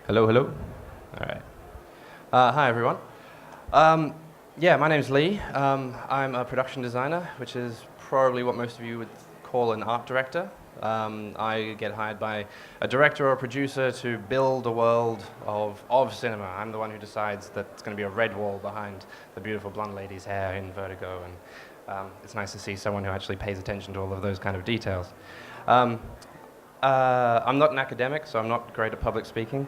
Hello, hello. All right. Hi, everyone. Yeah, my name's Lee. I'm a production designer, which is probably what most of you would call an art director. I get hired by a director or a producer to build a world of cinema. I'm the one who decides that it's going to be a red wall behind the beautiful blonde lady's hair in Vertigo, and it's nice to see someone who actually pays attention to all of those kind of details. I'm not an academic, so I'm not great at public speaking.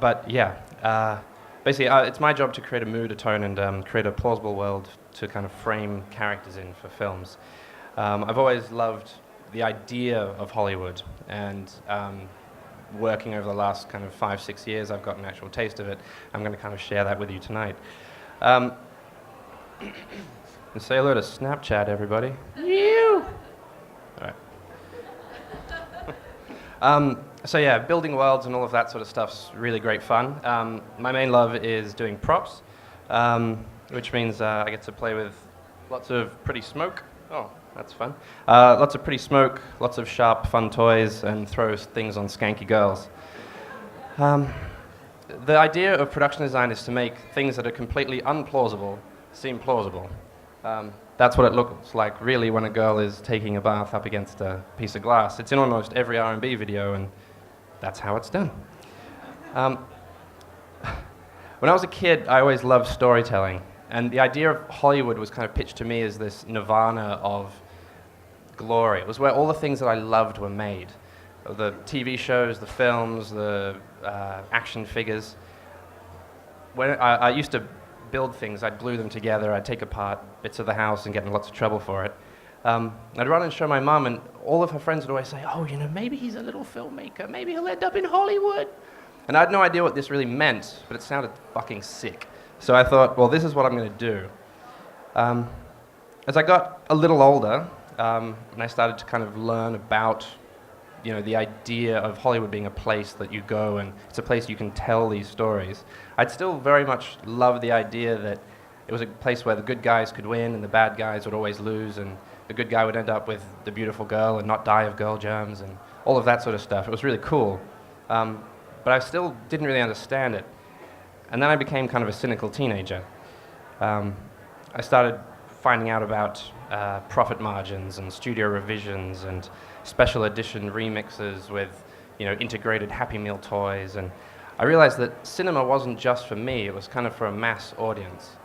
But yeah, basically it's my job to create a mood, a tone, and create a plausible world to kind of frame characters in for films. I've always loved the idea of Hollywood, and working over the last kind of 5-6 years, I've got an actual taste of it. I'm going to kind of share that with you tonight. And say hello to Snapchat, everybody. You. All right. So yeah, building worlds and all of that sort of stuff's really great fun. My main love is doing props, which means I get to play with lots of pretty smoke. Oh, that's fun. Lots of pretty smoke, lots of sharp, fun toys, and throw things on skanky girls. The idea of production design is to make things that are completely unplausible seem plausible. That's what it looks like, really, when a girl is taking a bath up against a piece of glass. It's in almost every R&B video, and that's how it's done. When I was a kid, I always loved storytelling, and the idea of Hollywood was kind of pitched to me as this nirvana of glory. It was where all the things that I loved were made. The TV shows, the films, the action figures. When I used to build things, I'd glue them together, I'd take apart bits of the house and get in lots of trouble for it. I'd run and show my mum, and all of her friends would always say, oh, you know, maybe he's a little filmmaker, maybe he'll end up in Hollywood. And I had no idea what this really meant, but it sounded fucking sick. So I thought, well, this is what I'm going to do. As I got a little older, and I started to kind of learn about, you know, the idea of Hollywood being a place that you go and it's a place you can tell these stories, I'd still very much love the idea that it was a place where the good guys could win and the bad guys would always lose, and the good guy would end up with the beautiful girl and not die of girl germs and all of that sort of stuff. It was really cool. But I still didn't really understand it. And then I became kind of a cynical teenager. I started finding out about profit margins and studio revisions and special edition remixes with, you know, integrated Happy Meal toys, and I realized that cinema wasn't just for me, it was kind of for a mass audience.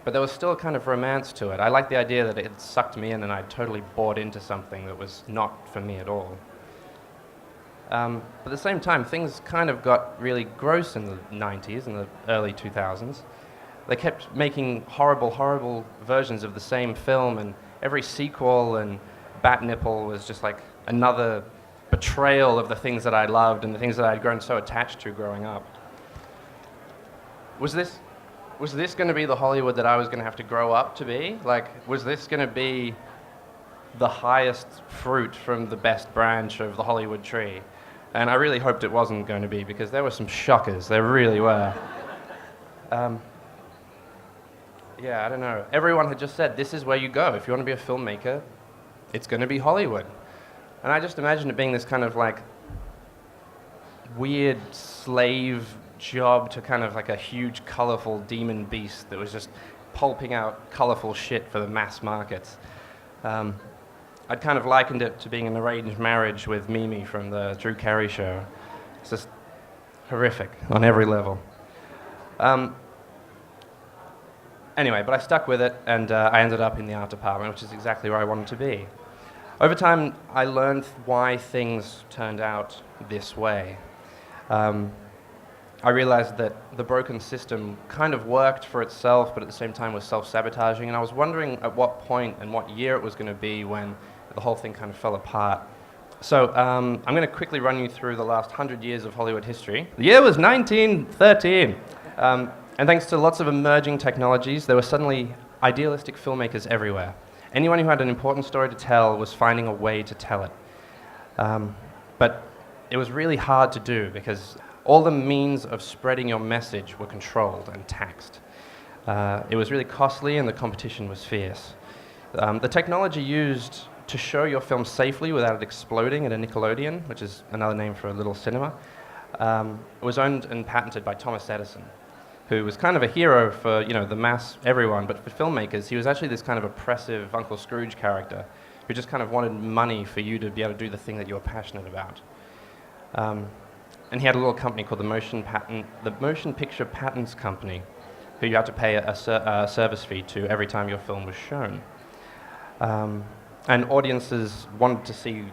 But there was still a kind of romance to it. I liked the idea that it had sucked me in and I'd totally bought into something that was not for me at all. But at the same time, things kind of got really gross in the 90s and the early 2000s. They kept making horrible, horrible versions of the same film, and every sequel and Bat Nipple was just like another betrayal of the things that I loved and the things that I'd grown so attached to growing up. Was this going to be the Hollywood that I was going to have to grow up to be? Like, was this going to be the highest fruit from the best branch of the Hollywood tree? And I really hoped it wasn't going to be, because there were some shockers. There really were. Yeah, I don't know. Everyone had just said, this is where you go. If you want to be a filmmaker, it's going to be Hollywood. And I just imagined it being this kind of like weird slave job to kind of like a huge, colorful demon beast that was just pulping out colorful shit for the mass markets. I'd kind of likened it to being an arranged marriage with Mimi from the Drew Carey show. It's just horrific on every level. Anyway, but I stuck with it, and I ended up in the art department, which is exactly where I wanted to be. Over time, I learned why things turned out this way. I realized that the broken system kind of worked for itself, but at the same time was self-sabotaging, and I was wondering at what point and what year it was going to be when the whole thing kind of fell apart. So I'm going to quickly run you through the last 100 years of Hollywood history. The year was 1913. And thanks to lots of emerging technologies, there were suddenly idealistic filmmakers everywhere. Anyone who had an important story to tell was finding a way to tell it. But it was really hard to do, because all the means of spreading your message were controlled and taxed. It was really costly, and the competition was fierce. The technology used to show your film safely without it exploding at a Nickelodeon, which is another name for a little cinema, was owned and patented by Thomas Edison, who was kind of a hero for the mass everyone, but for filmmakers, he was actually this kind of oppressive Uncle Scrooge character who just kind of wanted money for you to be able to do the thing that you were passionate about. And he had a little company called the Motion Picture Patents Company, who you had to pay a service fee to every time your film was shown. And audiences wanted to see,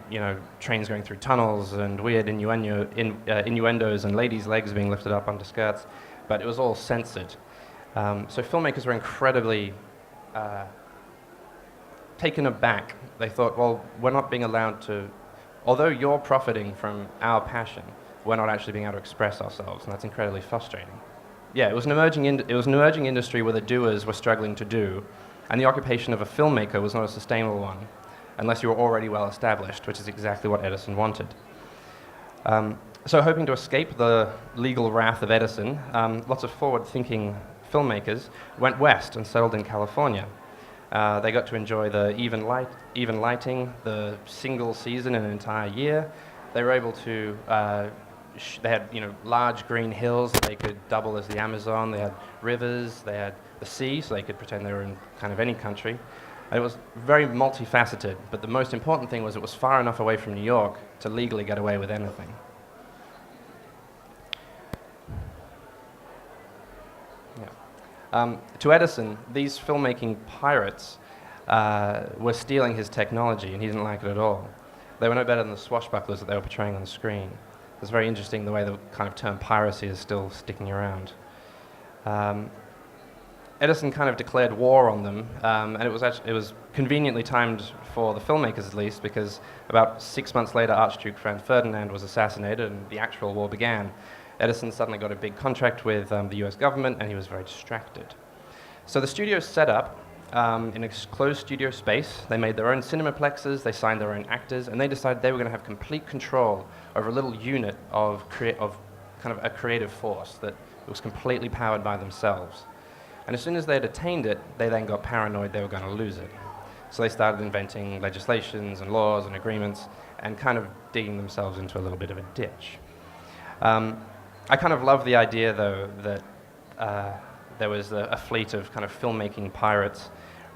trains going through tunnels and weird innuendos and ladies' legs being lifted up under skirts, but it was all censored. So filmmakers were incredibly taken aback. They thought, well, we're not being allowed to, although you're profiting from our passion, we're not actually being able to express ourselves, and that's incredibly frustrating. Yeah, it was an emerging industry where the doers were struggling to do, and the occupation of a filmmaker was not a sustainable one, unless you were already well established, which is exactly what Edison wanted. So hoping to escape the legal wrath of Edison, lots of forward-thinking filmmakers went west and settled in California. They got to enjoy the even lighting, the single season in an entire year. They were able to, they had large green hills that they could double as the Amazon. They had rivers, they had the sea, so they could pretend they were in kind of any country. And it was very multifaceted, but the most important thing was it was far enough away from New York to legally get away with anything. To Edison, these filmmaking pirates were stealing his technology, and he didn't like it at all. They were no better than the swashbucklers that they were portraying on the screen. It's very interesting the way the kind of term piracy is still sticking around. Edison kind of declared war on them, and it was conveniently timed for the filmmakers at least, because about 6 months later, Archduke Franz Ferdinand was assassinated and the actual war began. Edison suddenly got a big contract with the US government, and he was very distracted. So the studio set up in a closed studio space. They made their own cinemaplexes, they signed their own actors, and they decided they were going to have complete control over a little unit of kind of a creative force that was completely powered by themselves. And as soon as they had attained it, they then got paranoid they were going to lose it. So they started inventing legislations and laws and agreements and kind of digging themselves into a little bit of a ditch. I kind of love the idea, though, that there was a fleet of kind of filmmaking pirates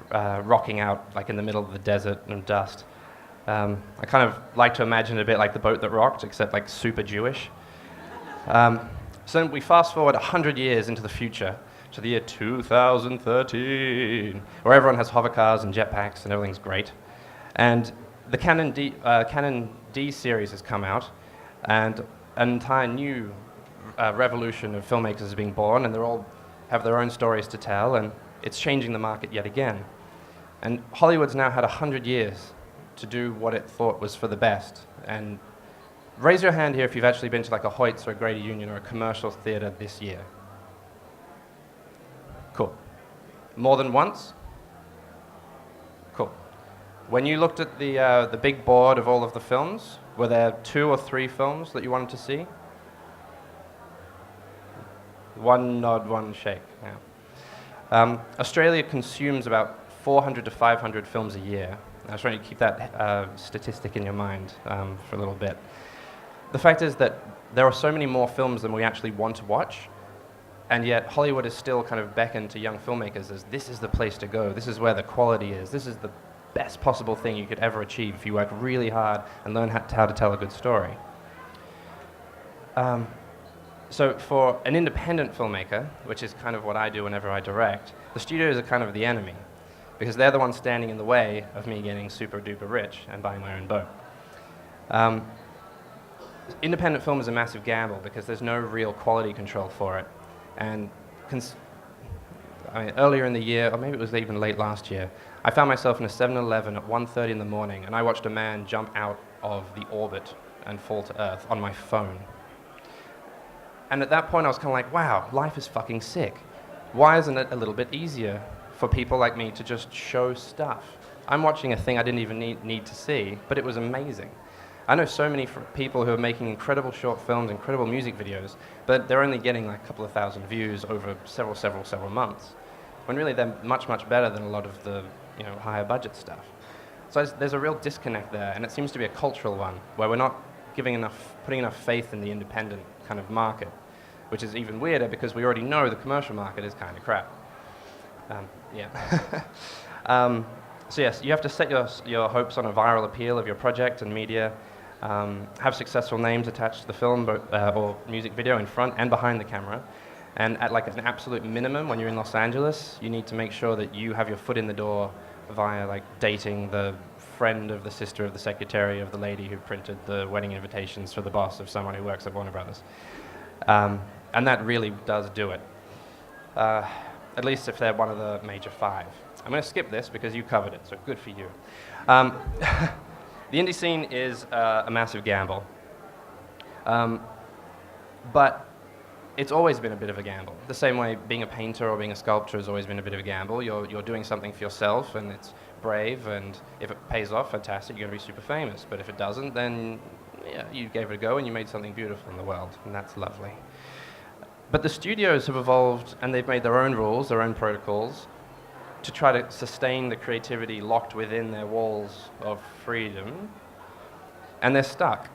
rocking out like in the middle of the desert and dust. I kind of like to imagine it a bit like the boat that rocked, except like super Jewish. So we fast forward 100 years into the future, to the year 2013, where everyone has hover cars and jetpacks and everything's great. And the Canon D series has come out, and an entire new revolution of filmmakers is being born, and they all have their own stories to tell, and it's changing the market yet again. And Hollywood's now had 100 years to do what it thought was for the best. And raise your hand here if you've actually been to like a Hoyts or a Grady Union or a commercial theater this year. Cool. More than once? Cool. When you looked at the big board of all of the films, were there 2 or 3 films that you wanted to see? One nod, one shake. Yeah. Australia consumes about 400 to 500 films a year. I was trying to keep that statistic in your mind for a little bit. The fact is that there are so many more films than we actually want to watch, and yet Hollywood is still kind of beckoned to young filmmakers as this is the place to go, this is where the quality is, this is the best possible thing you could ever achieve if you work really hard and learn how to tell a good story. So for an independent filmmaker, which is kind of what I do whenever I direct, the studios are kind of the enemy, because they're the ones standing in the way of me getting super duper rich and buying my own boat. Independent film is a massive gamble because there's no real quality control for it. And earlier in the year, or maybe it was even late last year, I found myself in a 7-Eleven at 1:30 in the morning, and I watched a man jump out of the orbit and fall to Earth on my phone. And at that point, I was kind of like, wow, life is fucking sick. Why isn't it a little bit easier for people like me to just show stuff? I'm watching a thing I didn't even need to see, but it was amazing. I know so many people who are making incredible short films, incredible music videos, but they're only getting like a couple of thousand views over several months, when really they're much, much better than a lot of the higher budget stuff. So there's a real disconnect there, and it seems to be a cultural one, where we're not putting enough faith in the independent kind of market, which is even weirder because we already know the commercial market is kind of crap. Yeah. So yes, you have to set your hopes on a viral appeal of your project and media, have successful names attached to the film or music video in front and behind the camera, and at like an absolute minimum when you're in Los Angeles, you need to make sure that you have your foot in the door via like dating the friend of the sister of the secretary of the lady who printed the wedding invitations for the boss of someone who works at Warner Brothers. And that really does do it, at least if they're one of the major 5. I'm going to skip this because you covered it, so good for you. The indie scene is a massive gamble, but it's always been a bit of a gamble. The same way being a painter or being a sculptor has always been a bit of a gamble. You're doing something for yourself, and it's brave, and if it pays off, fantastic, you're going to be super famous. But if it doesn't, then yeah, you gave it a go and you made something beautiful in the world, and that's lovely. But the studios have evolved, and they've made their own rules, their own protocols, to try to sustain the creativity locked within their walls of freedom, and they're stuck.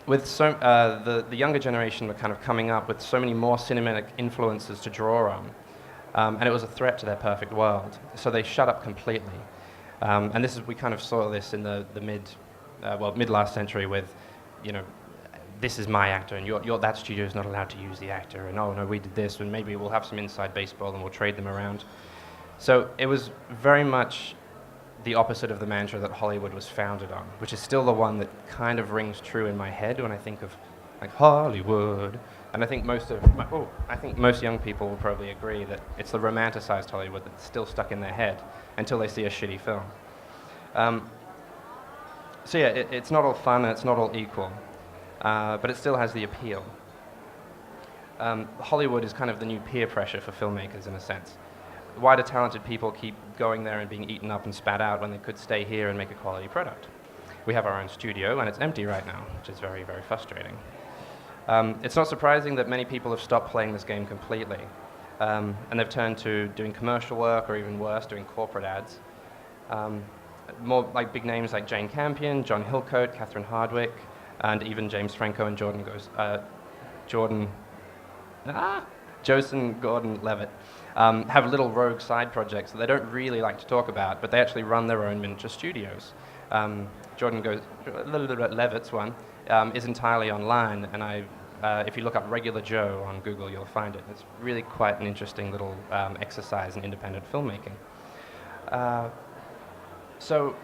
With the younger generation were kind of coming up with so many more cinematic influences to draw on, and it was a threat to their perfect world. So they shut up completely. And we kind of saw this in the mid last century with, this is my actor, and that studio is not allowed to use the actor, and oh no, we did this, and maybe we'll have some inside baseball and we'll trade them around. So it was very much the opposite of the mantra that Hollywood was founded on, which is still the one that kind of rings true in my head when I think of like Hollywood. And I think most young people will probably agree that it's the romanticized Hollywood that's still stuck in their head until they see a shitty film. So yeah, it's not all fun and it's not all equal. But it still has the appeal. Hollywood is kind of the new peer pressure for filmmakers in a sense. Why do talented people keep going there and being eaten up and spat out when they could stay here and make a quality product? We have our own studio and it's empty right now, which is very, very frustrating. It's not surprising that many people have stopped playing this game completely, and they've turned to doing commercial work, or even worse, doing corporate ads. More like big names like Jane Campion, John Hillcoat, Catherine Hardwicke, and even James Franco and Joseph Gordon-Levitt have little rogue side projects that they don't really like to talk about, but they actually run their own miniature studios. Levitt's one is entirely online, and if you look up Regular Joe on Google, you'll find it. It's really quite an interesting little exercise in independent filmmaking. So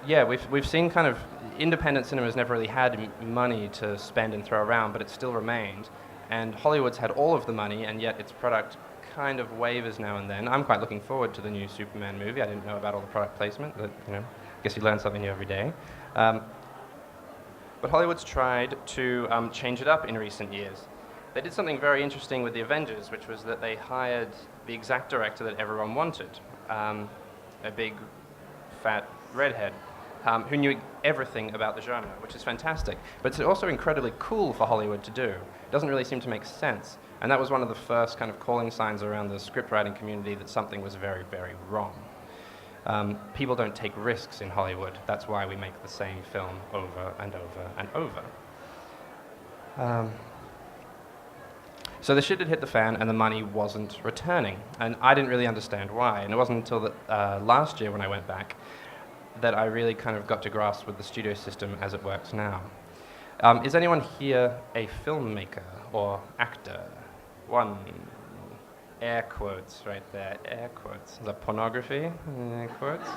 yeah, we've seen kind of independent cinemas never really had money to spend and throw around, but it still remained. And Hollywood's had all of the money, and yet its product kind of wavers now and then. I'm quite looking forward to the new Superman movie. I didn't know about all the product placement, but I guess you learn something new every day. But Hollywood's tried to change it up in recent years. They did something very interesting with the Avengers, which was that they hired the exact director that everyone wanted, a big, fat redhead, who knew everything about the genre, which is fantastic. But it's also incredibly cool for Hollywood to do. It doesn't really seem to make sense. And that was one of the first kind of calling signs around the scriptwriting community that something was very, very wrong. People don't take risks in Hollywood. That's why we make the same film over and over and over. So the shit had hit the fan and the money wasn't returning. And I didn't really understand why. And it wasn't until last year when I went back that I really kind of got to grasp with the studio system as it works now. Is anyone here a filmmaker or actor? One. Air quotes right there, air quotes. Is that pornography? Air quotes?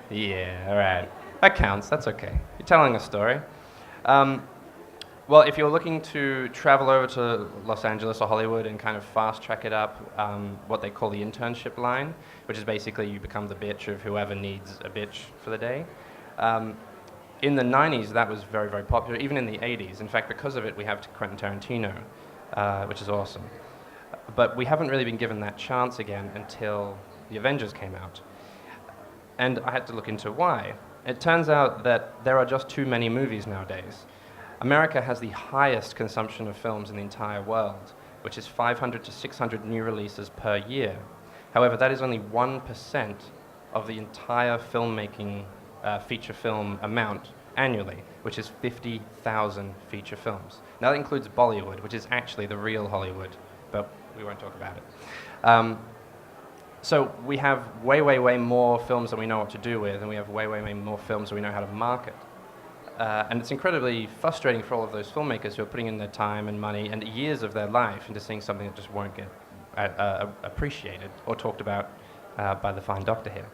Yeah, all right. That counts, that's okay. You're telling a story. Well, if you're looking to travel over to Los Angeles or Hollywood and kind of fast track it up, what they call the internship line, which is basically you become the bitch of whoever needs a bitch for the day. In the 90s, that was very, very popular, even in the 80s. In fact, because of it, we have Quentin Tarantino, which is awesome. But we haven't really been given that chance again until the Avengers came out. And I had to look into why. It turns out that there are just too many movies nowadays. America has the highest consumption of films in the entire world, which is 500 to 600 new releases per year. However, that is only 1% of the entire filmmaking feature film amount annually, which is 50,000 feature films. Now that includes Bollywood, which is actually the real Hollywood, but we won't talk about it. So we have way, way, way more films than we know what to do with, and we have way, way, way more films than we know how to market. And it's incredibly frustrating for all of those filmmakers who are putting in their time and money and years of their life into seeing something that just won't get appreciated or talked about by the fine doctor here.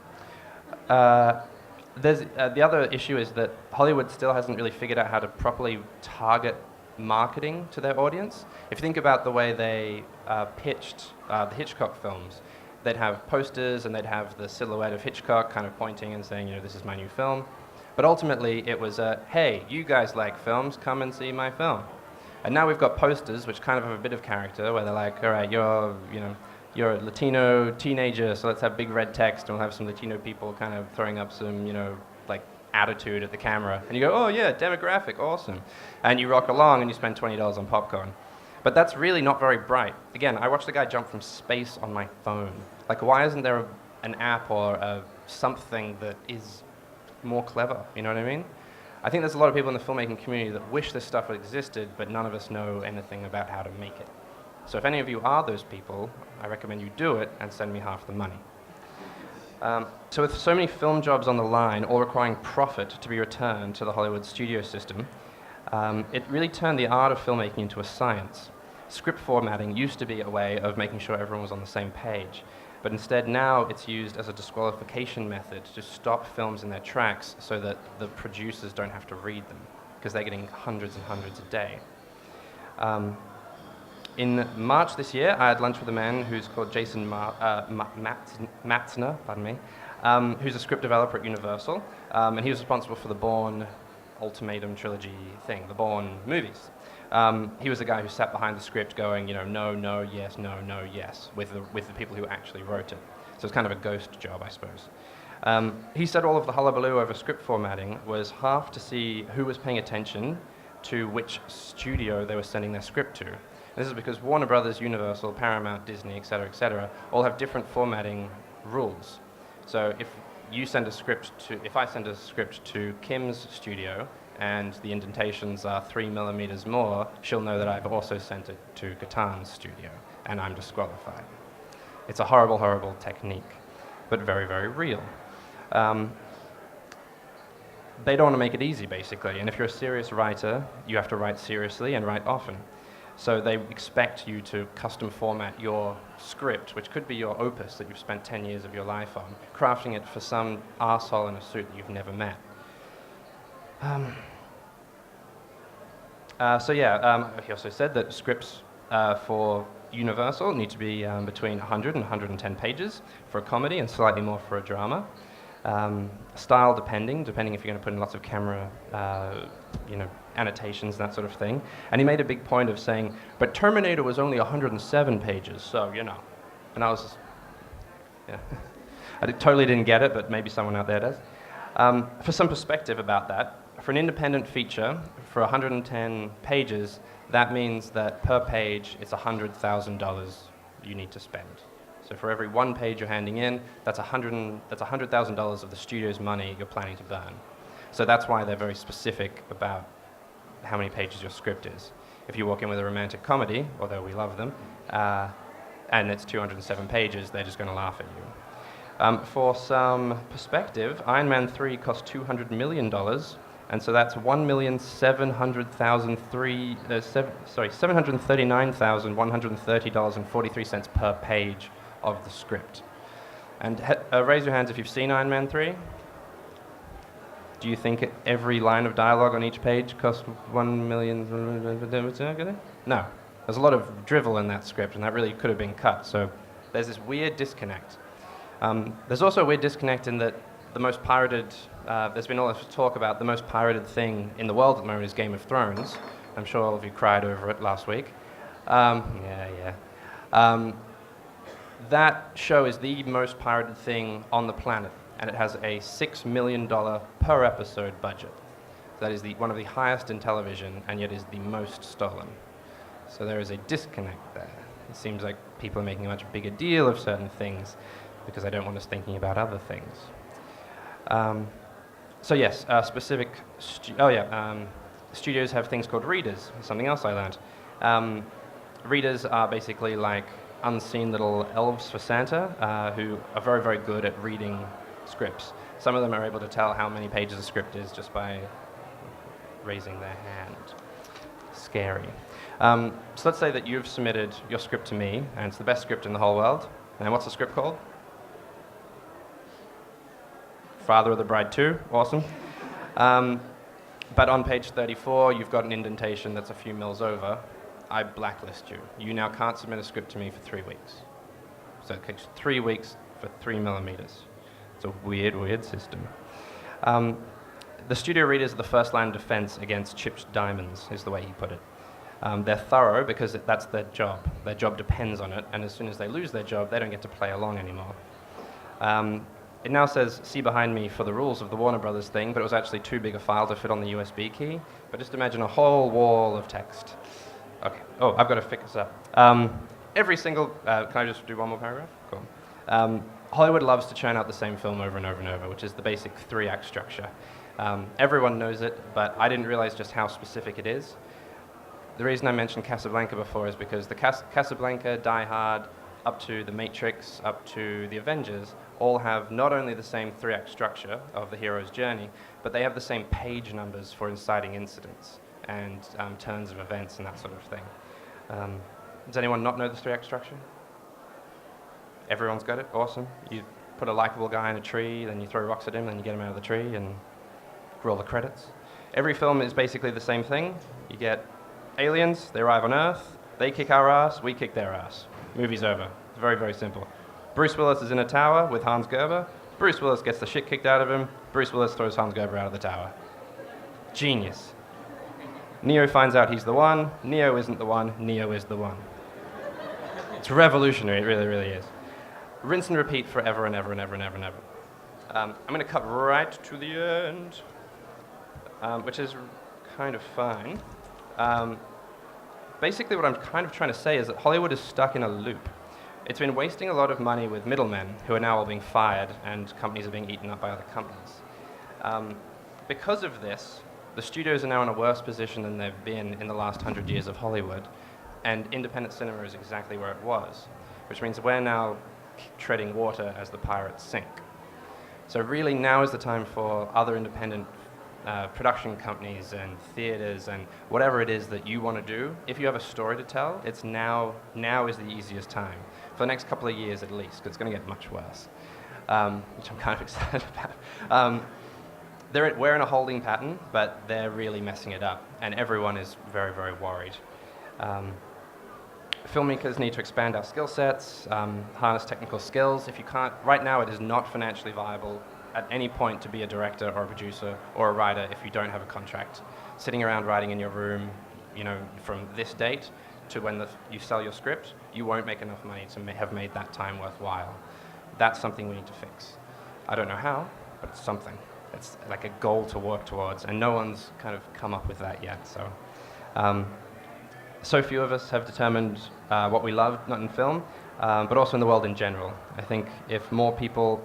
The other issue is that Hollywood still hasn't really figured out how to properly target marketing to their audience. If you think about the way they pitched the Hitchcock films, they'd have posters and they'd have the silhouette of Hitchcock kind of pointing and saying, you know, this is my new film. But ultimately it was, hey, you guys like films, come and see my film. And now we've got posters which kind of have a bit of character, where they're like, all right, you're a Latino teenager, so let's have big red text, and we'll have some Latino people kind of throwing up some, like attitude at the camera. And you go, oh yeah, demographic, awesome. And you rock along and you spend $20 on popcorn. But that's really not very bright. Again, I watched a guy jump from space on my phone. Like, why isn't there an app or something that is more clever, you know what I mean? I think there's a lot of people in the filmmaking community that wish this stuff existed, but none of us know anything about how to make it. So if any of you are those people, I recommend you do it and send me half the money. So with so many film jobs on the line, all requiring profit to be returned to the Hollywood studio system, it really turned the art of filmmaking into a science. Script formatting used to be a way of making sure everyone was on the same page, but instead now it's used as a disqualification method to stop films in their tracks so that the producers don't have to read them, because they're getting hundreds and hundreds a day. In March this year, I had lunch with a man who's called Jason Matzner, who's a script developer at Universal, and he was responsible for the Bourne Ultimatum trilogy thing, the Bourne movies. He was the guy who sat behind the script going, no, no, yes, no, no, yes, with the people who actually wrote it. So it's kind of a ghost job, I suppose. He said all of the hullabaloo over script formatting was half to see who was paying attention to which studio they were sending their script to. This is because Warner Brothers, Universal, Paramount, Disney, et cetera, all have different formatting rules. So if I send a script to Kim's studio and the indentations are 3 millimeters more, she'll know that I've also sent it to Gatan's studio, and I'm disqualified. It's a horrible, horrible technique, but very, very real. They don't want to make it easy, basically, and if you're a serious writer, you have to write seriously and write often. So they expect you to custom format your script, which could be your opus that you've spent 10 years of your life on, crafting it for some arsehole in a suit that you've never met. He also said that scripts for Universal need to be between 100 and 110 pages for a comedy and slightly more for a drama. Style depending if you're going to put in lots of camera, annotations, that sort of thing. And he made a big point of saying, but Terminator was only 107 pages, so, And I was just, I totally didn't get it, but maybe someone out there does. For some perspective about that, for an independent feature, for 110 pages, that means that per page, it's $100,000 you need to spend. So for every one page you're handing in, that's $100,000 of the studio's money you're planning to burn. So that's why they're very specific about how many pages your script is. If you walk in with a romantic comedy, although we love them, and it's 207 pages, they're just going to laugh at you. For some perspective, Iron Man 3 cost $200 million, and so that's $739,130.43 per page of the script. And raise your hands if you've seen Iron Man 3. Do you think every line of dialogue on each page cost $1 million? No. There's a lot of drivel in that script, and that really could have been cut. So there's this weird disconnect. There's also a weird disconnect in that the most pirated, there's been all this talk about the most pirated thing in the world at the moment is Game of Thrones. I'm sure all of you cried over it last week. That show is the most pirated thing on the planet, and it has a $6 million per episode budget. That is one of the highest in television, and yet is the most stolen. So there is a disconnect there. It seems like people are making a much bigger deal of certain things because they don't want us thinking about other things. So yes, studios have things called readers, something else I learned. Readers are basically like unseen little elves for Santa who are very, very good at reading scripts. Some of them are able to tell how many pages a script is just by raising their hand. Scary. So let's say that you've submitted your script to me, and it's the best script in the whole world. And what's the script called? Father of the Bride 2, awesome. But on page 34, you've got an indentation that's a few mils over. I blacklist you. You now can't submit a script to me for 3 weeks. So it takes 3 weeks for 3 millimeters. It's a weird, weird system. The studio readers are the first line of defense against chipped diamonds, is the way he put it. They're thorough because that's their job. Their job depends on it, and as soon as they lose their job, they don't get to play along anymore. It now says, see behind me for the rules of the Warner Brothers thing, but it was actually too big a file to fit on the USB key. But just imagine a whole wall of text. Okay, oh, I've got to fix this up. Every single, can I just do one more paragraph? Cool. Hollywood loves to churn out the same film over and over and over, which is the basic 3-act structure. Everyone knows it, but I didn't realize just how specific it is. The reason I mentioned Casablanca before is because the Casablanca, Die Hard, up to The Matrix, up to The Avengers, all have not only the same 3-act structure of the hero's journey, but they have the same page numbers for inciting incidents and turns of events and that sort of thing. Does anyone not know the 3-act structure? Everyone's got it? Awesome. You put a likable guy in a tree, then you throw rocks at him, then you get him out of the tree, and roll the credits. Every film is basically the same thing. You get aliens, they arrive on Earth, they kick our ass, we kick their ass. Movie's over. It's very, very simple. Bruce Willis is in a tower with Hans Gerber. Bruce Willis gets the shit kicked out of him. Bruce Willis throws Hans Gerber out of the tower. Genius. Neo finds out he's the one. Neo isn't the one. Neo is the one. It's revolutionary. It really, really is. Rinse and repeat forever and ever and ever and ever and ever. I'm going to cut right to the end, which is kind of fine. Basically, what I'm kind of trying to say is that Hollywood is stuck in a loop. It's been wasting a lot of money with middlemen who are now all being fired and companies are being eaten up by other companies. Because of this, the studios are now in a worse position than they've been in the last 100 years of Hollywood, and independent cinema is exactly where it was, which means we're now treading water as the pirates sink. So really now is the time for other independent production companies and theaters and whatever it is that you want to do. If you have a story to tell, it's now is the easiest time. For the next couple of years at least, 'cause it's going to get much worse, which I'm kind of excited about. We're in a holding pattern, but they're really messing it up, and everyone is very, very worried. Filmmakers need to expand our skill sets, harness technical skills. If you can't, right now it is not financially viable at any point to be a director or a producer or a writer if you don't have a contract. Sitting around writing in your room, from this date to when you sell your script, you won't make enough money to have made that time worthwhile. That's something we need to fix. I don't know how, but it's something. It's like a goal to work towards, and no one's kind of come up with that yet. So few of us have determined what we love, not in film, but also in the world in general. I think if more people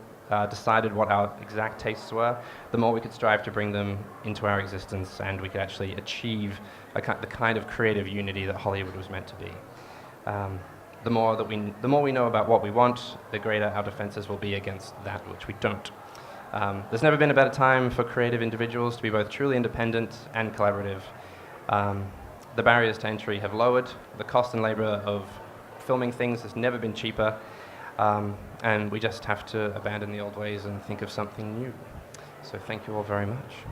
decided what our exact tastes were, the more we could strive to bring them into our existence, and we could actually achieve the kind of creative unity that Hollywood was meant to be. The more we know about what we want, the greater our defenses will be against that which we don't. There's never been a better time for creative individuals to be both truly independent and collaborative. The barriers to entry have lowered. The cost and labor of filming things has never been cheaper. And we just have to abandon the old ways and think of something new. So thank you all very much.